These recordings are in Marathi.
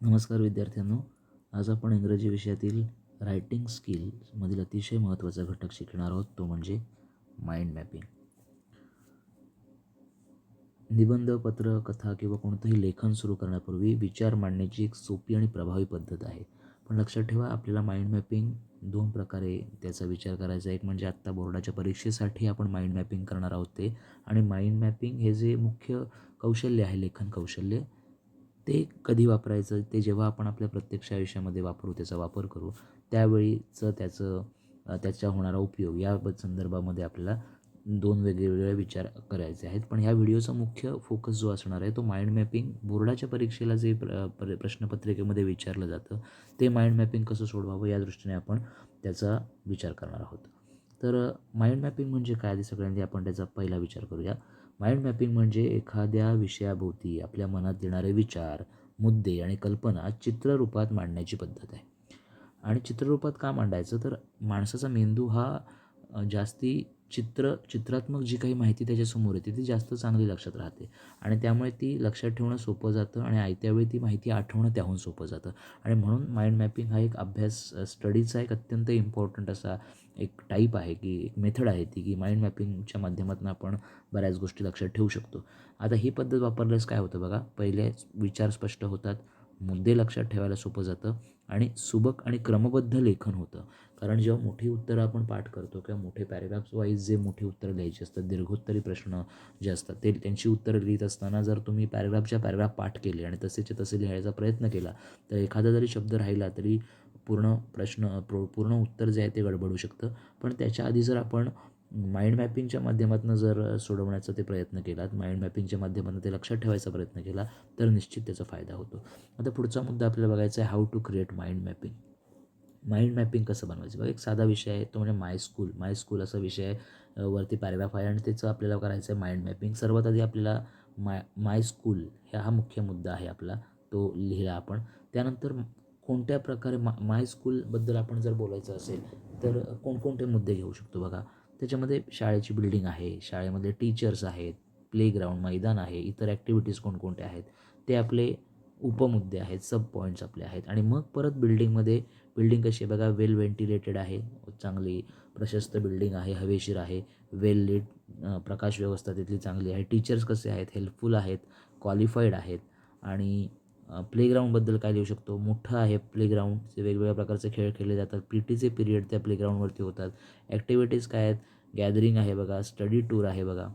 नमस्कार विद्यार्थ्यांनो. आज आपण इंग्रजी विषयातील रायटिंग स्किलमधील अतिशय महत्त्वाचा घटक शिकणार आहोत, तो म्हणजे माइंड मॅपिंग. निबंध, पत्र, कथा किंवा कोणतंही लेखन सुरू करण्यापूर्वी विचार मांडण्याची एक सोपी आणि प्रभावी पद्धत आहे. पण लक्षात ठेवा, आपल्याला माइंड मॅपिंग दोन प्रकारे त्याचा विचार करायचा. एक म्हणजे आत्ता बोर्डाच्या परीक्षेसाठी आपण माइंड मॅपिंग करणार आहोत ते, आणि माइंड मॅपिंग हे जे मुख्य कौशल्य आहे, लेखन कौशल्य, ते कधी वापरायचं, ते जेव्हा आपण आपल्या प्रत्यक्ष आयुष्यामध्ये वापरू, त्याचा वापर करू, त्यावेळीचं त्याचा होणारा उपयोग या संदर्भामध्ये आपल्याला दोन वेगवेगळे विचार करायचे आहेत. पण ह्या व्हिडिओचा मुख्य फोकस जो असणार आहे तो माइंड मॅपिंग. बोर्डाच्या परीक्षेला जे प्रश्नपत्रिकेमध्ये विचारलं जातं ते माइंड मॅपिंग कसं सोडवावं या दृष्टीने आपण त्याचा विचार करणार आहोत. तर माइंड मॅपिंग म्हणजे काय, आधी सगळ्यांनी आपण त्याचा पहिला विचार करूया. माइंड मॅपिंग म्हणजे एखाद्या विषयाभोवती आपल्या मनात येणारे विचार, मुद्दे आणि कल्पना चित्ररूपात मांडण्याची पद्धत आहे. आणि चित्ररूपात का मांडायचं, तर माणसाचा मेंदू हा जास्ती चित्रात्मक जी काही माहिती त्याच्यासमोर येते ती जास्त चांगली लक्षात राहते, आणि त्यामुळे ती लक्षात ठेवणं सोपं जातं आणि आयत्या वेळी ती माहिती आठवणं त्याहून सोपं जातं. आणि म्हणून माइंड मॅपिंग हा एक अभ्यास, स्टडीचा एक अत्यंत इम्पॉर्टंट असा एक टाईप आहे, की एक मेथड आहे ती, की माइंड मॅपिंगच्या माध्यमातून आपण बऱ्याच गोष्टी लक्षात ठेवू शकतो. आता ही पद्धत वापरल्यास काय होतं बघा, पहिले विचार स्पष्ट होतात, मुद्दे लक्षात ठेवायला सोपं जातं आणि सुबक आणि क्रमबद्ध लेखन होतं. कारण जेव्हा मोठी उत्तरं आपण पाठ करतो किंवा मोठे पॅरेग्राफ्स वाईज जे मोठी उत्तरं लिहायची असतात, दीर्घोत्तरी प्रश्न जे असतात ते त्यांची उत्तरं लिहित असताना जर तुम्ही पॅरेग्राफच्या पॅरेग्राफ पाठ केले आणि तसेच्या तसे लिहायचा प्रयत्न केला, तर एखादा जरी शब्द राहिला तरी पूर्ण उत्तर जे आहे ते गडबडू शकतं. पण त्याच्या आधी जर आपण माइंड मॅपिंगच्या माध्यमातून जर सोडवण्याचा ते प्रयत्न केलात, माइंड मॅपिंगच्या माध्यमातून ते लक्षात ठेवायचा प्रयत्न केला, तर निश्चित त्याचा फायदा होतो. आता पुढचा मुद्दा आपल्याला बघायचा आहे, how to create mind mapping. Mind mapping कसं बनवायचं बघा, एक साधा विषय आहे तो म्हणजे माय स्कूल असा विषय आहे. वरती पॅरेग्राफ आहे आणि त्याचं आपल्याला करायचं आहे माइंड मॅपिंग. सर्वात आधी आपल्याला माय स्कूल हा मुख्य मुद्दा आहे आपला, तो लिहिला आपण. त्यानंतर कोणत्या प्रकारे माय स्कूलबद्दल आपण जर बोलायचं असेल तर कोणकोणते मुद्दे घेऊ शकतो बघा. त्याच्यामध्ये शाळेची बिल्डिंग आहे, शाळेमध्ये टीचर्स आहेत, प्लेग्राऊंड मैदान आहे, इतर ॲक्टिव्हिटीज कोणकोणत्या आहेत ते आपले उपमुद्दे आहेत, सब पॉईंट्स आपले आहेत. आणि मग परत बिल्डिंग कशी आहे बघा, वेल व्हेंटिलेटेड आहे, चांगली प्रशस्त बिल्डिंग आहे, हवेशीर आहे, वेल लीट, प्रकाश व्यवस्था तिथली चांगली आहे. टीचर्स कसे आहेत, हेल्पफुल आहेत, क्वालिफाईड आहेत. आणि प्लेग्राऊंडबद्दल काय लिहू शकतो, मोठं आहे प्लेग्राऊंड, जे वेगवेगळ्या प्रकारचे खेळ खेळले जातात, PTचे पिरियड त्या प्लेग्राऊंडवरती होतात. ॲक्टिव्हिटीज काय आहेत, गॅदरिंग आहे बघा, स्टडी टूर आहे बघा,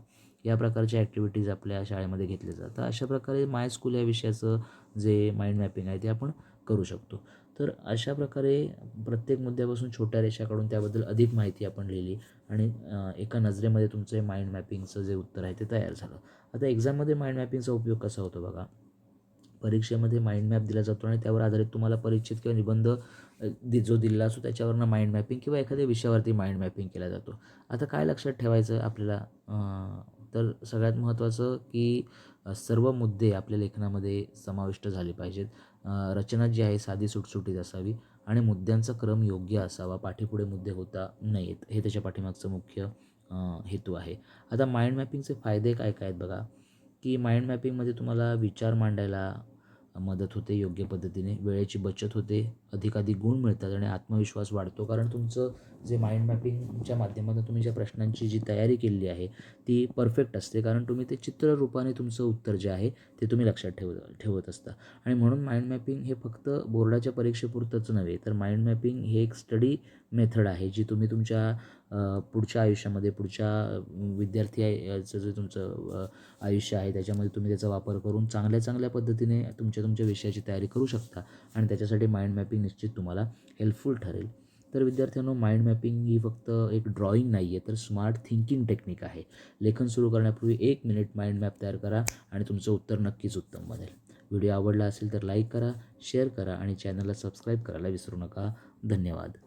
या प्रकारच्या ॲक्टिव्हिटीज आपल्या शाळेमध्ये घेतल्या जातात. अशा प्रकारे माय स्कूल या विषयाचं जे माइंड मॅपिंग आहे ते आपण करू शकतो. तर अशा प्रकारे प्रत्येक मुद्द्यापासून छोट्या रेषा काढून त्याबद्दल अधिक माहिती आपण लिहिली आणि एका नजरेमध्ये तुमचं हे माइंड मॅपिंगचं जे उत्तर आहे ते तयार झालं. आता एक्झाममध्ये माइंड मॅपिंगचा उपयोग कसा होतो बघा, परीक्षेमध्ये माइंड मॅप दिला जातो आणि त्यावर आधारित तुम्हाला परिचित किंवा निबंध जो दिलेला असतो त्याच्यावरनं माइंड मॅपिंग किंवा एखाद्या विषयावरती माइंड मॅपिंग केला जातो. आता काय लक्षात ठेवायचं आपल्याला, तर सगळ्यात महत्त्वाचं की सर्व मुद्दे आपल्या लेखनामध्ये समाविष्ट झाले पाहिजेत. रचना जी आहे साधी सुटसुटीत असावी आणि मुद्द्यांचा क्रम योग्य असावा, पाठीपुढे मुद्दे होता नयेत, हे त्याच्या पाठीमागचं मुख्य हेतू आहे. आता माइंड मॅपिंगचे फायदे काय काय आहेत बघा, की माइंड मॅपिंगमध्ये तुम्हाला विचार मांडायला मदत होते योग्य पद्धतीने, वेळेची बचत होते, अधिकाधिक गुण मिळतात आणि आत्मविश्वास वाढतो. कारण तुमचं जे माइंड मॅपिंगच्या माध्यमातून तुम्ही ज्या प्रश्नांची जी तयारी केलेली आहे ती परफेक्ट असते, कारण तुम्ही ते चित्ररूपाने तुमचं उत्तर जे आहे ते तुम्ही लक्षात ठेवत असता. आणि म्हणून माइंड मॅपिंग हे फक्त बोर्डाच्या परीक्षेपुरतंच नव्हे, तर माइंड मॅपिंग हे एक स्टडी मेथड आहे जी तुम्ही तुमच्या पुढच्या आयुष्यामध्ये, पुढच्या विद्यार्थी जे तुमचं आयुष्य आहे त्याच्यामध्ये तुम्ही त्याचा वापर करून चांगल्या पद्धतीने तुमच्या विषयाची तयारी करू शकता. आणि त्याच्यासाठी माइंड मॅपिंग निश्चित तुम्हाला हेल्पफुल ठरेल. तर विद्यार्थ्यांनो, माइंड मॅपिंग ही फक्त एक ड्रॉइंग नाही आहे, तर स्मार्ट थिंकिंग टेक्निक आहे. लेखन सुरू करण्यापूर्वी 1 मिनिट माइंड मॅप तयार करा आणि तुमचं उत्तर नक्कीच उत्तम बनेल. व्हिडिओ आवडला असेल तर लाईक करा, शेअर करा आणि चॅनलला सबस्क्राईब करायला विसरू नका. धन्यवाद.